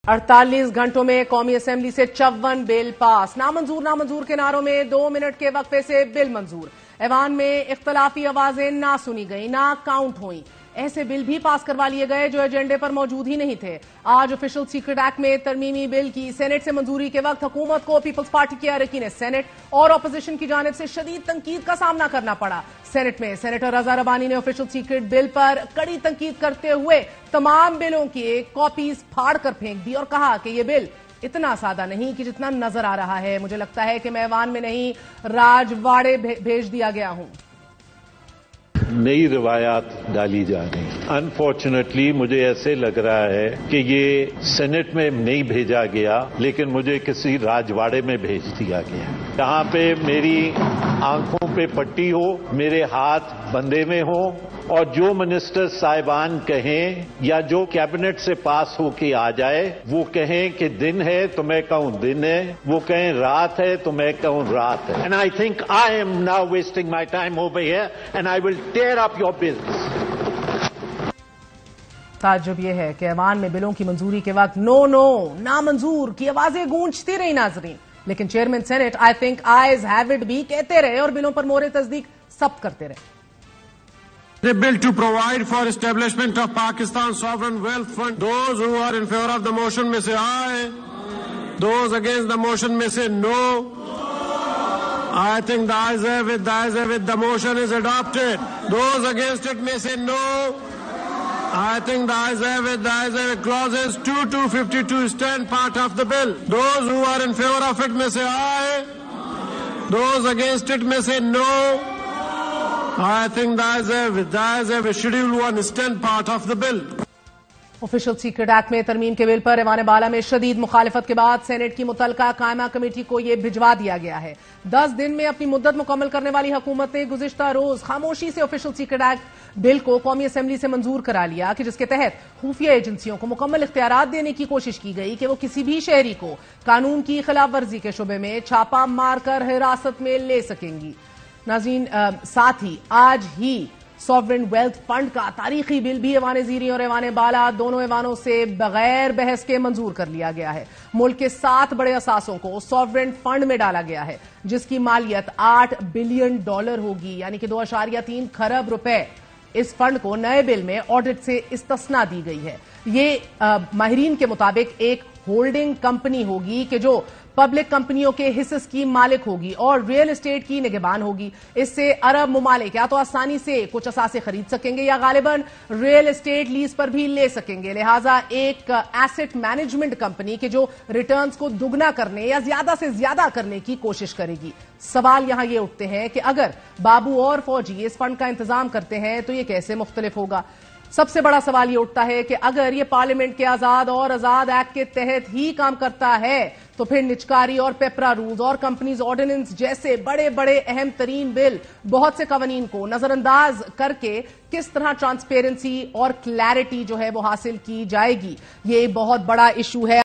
48 घंटों में कौमी असेंबली से 54 बिल पास। नामंजूर के नारों में 2 मिनट के वक्फे से बिल मंजूर। ऐवान में इख्तलाफी आवाजें ना सुनी गई, ना काउंट हुई। ऐसे बिल भी पास करवा लिए गए जो एजेंडे पर मौजूद ही नहीं थे। आज ऑफिशियल सीक्रेट एक्ट में तरमीमी बिल की सेनेट से मंजूरी के वक्त हुकूमत को पीपल्स पार्टी के अरकान सेनेट और अपोजिशन की जानिब से शदीद तनकीद का सामना करना पड़ा। सेनेट में सेनेटर रजा रबानी ने ऑफिशियल सीक्रेट बिल पर कड़ी तनकीद करते हुए तमाम बिलों की कॉपीज फाड़ कर फेंक दी और कहा कि यह बिल इतना सादा नहीं कि जितना नजर आ रहा है। मुझे लगता है कि मैं ऐवान में नहीं, राजवाड़े भेज दिया गया हूं। नई रिवायात डाली जा रही। अनफॉर्चुनेटली मुझे ऐसे लग रहा है कि ये सेनेट में नहीं भेजा गया, लेकिन मुझे किसी राजवाड़े में भेज दिया गया, जहां पे मेरी आंखों पे पट्टी हो, मेरे हाथ बंधे में हो और जो मिनिस्टर साहिबान कहें या जो कैबिनेट से पास होके आ जाए वो कहें कि दिन है तो मैं कहूं दिन है, वो कहें रात है तो मैं कहूं रात है। And I think I am now wasting my time over here and I will tear up your bills. ताज्जुब यह है कि ऐवान में बिलों की मंजूरी के वक्त नो नामंजूर की आवाजें गूंजती रही नाजरीन, लेकिन chairman senate I think eyes have it भी कहते रहे और बिलों पर मोहर तस्दीक सब करते रहे। The bill to provide for establishment of Pakistan Sovereign Wealth Fund. Those who are in favor of the motion may say aye. Those against the motion may say no. I think the ayes have it. The motion is adopted. Those against it may say no. I think the ayes have it. Clauses 2 to 52 stand part of the bill. Those who are in favor of it may say aye. Those against it may say no. I think the ayes have it. Schedule 1 stand part of the bill. Official secret act में तरमीम के bill पर ऐवान बाला में शदीद मुखालिफत के बाद senate की मुतलका कायमा कमेटी को यह भिजवा दिया गया है। 10 दिन में अपनी मुद्दत मुकम्मल करने वाली हुकूमत ने गुज़िश्ता रोज खामोशी से ऑफिशियल सीक्रेट एक्ट बिल को कौमी असेंबली से मंजूर करा लिया कि जिसके तहत खुफिया एजेंसियों को मुकम्मल इख्तियारात देने की कोशिश की गई कि वो किसी भी शहरी को कानून की खिलाफ वर्जी के शुबे में छापा मारकर हिरासत में ले सकेंगी। नाज़रीन, साथ ही आज ही सॉवरेन वेल्थ फंड का तारीखी बिल भी ऐवान ज़ीरी और ऐवान बाला दोनों ऐवानों से बगैर बहस के मंजूर कर लिया गया है। मुल्क के 7 बड़े असासों को सॉवरेन फंड में डाला गया है जिसकी मालियत $8 बिलियन होगी, यानी कि 2.3 खरब रुपए। इस फंड को नए बिल में ऑडिट से इस्तिस्ना दी गई है। ये माहिरीन के मुताबिक एक होल्डिंग कंपनी होगी कि जो पब्लिक कंपनियों के हिस्से की मालिक होगी और रियल एस्टेट की निगहबान होगी। इससे अरब मुमालिक या तो आसानी से कुछ असासे खरीद सकेंगे या गालिबन रियल एस्टेट लीज पर भी ले सकेंगे। लिहाजा एक एसेट मैनेजमेंट कंपनी के जो रिटर्न्स को दुगना करने या ज्यादा से ज्यादा करने की कोशिश करेगी। सवाल यहां ये उठते हैं कि अगर बाबू और फौजी इस फंड का इंतजाम करते हैं तो ये कैसे मुख्तलिफ होगा। सबसे बड़ा सवाल ये उठता है कि अगर ये पार्लियामेंट के आजाद एक्ट के तहत ही काम करता है तो फिर निचकारी और पेपरा रूल्स और कंपनीज ऑर्डिनेंस जैसे बड़े बड़े अहम तरीन बिल, बहुत से कवानीन को नजरअंदाज करके किस तरह ट्रांसपेरेंसी और क्लैरिटी जो है वो हासिल की जाएगी। ये बहुत बड़ा इशू है।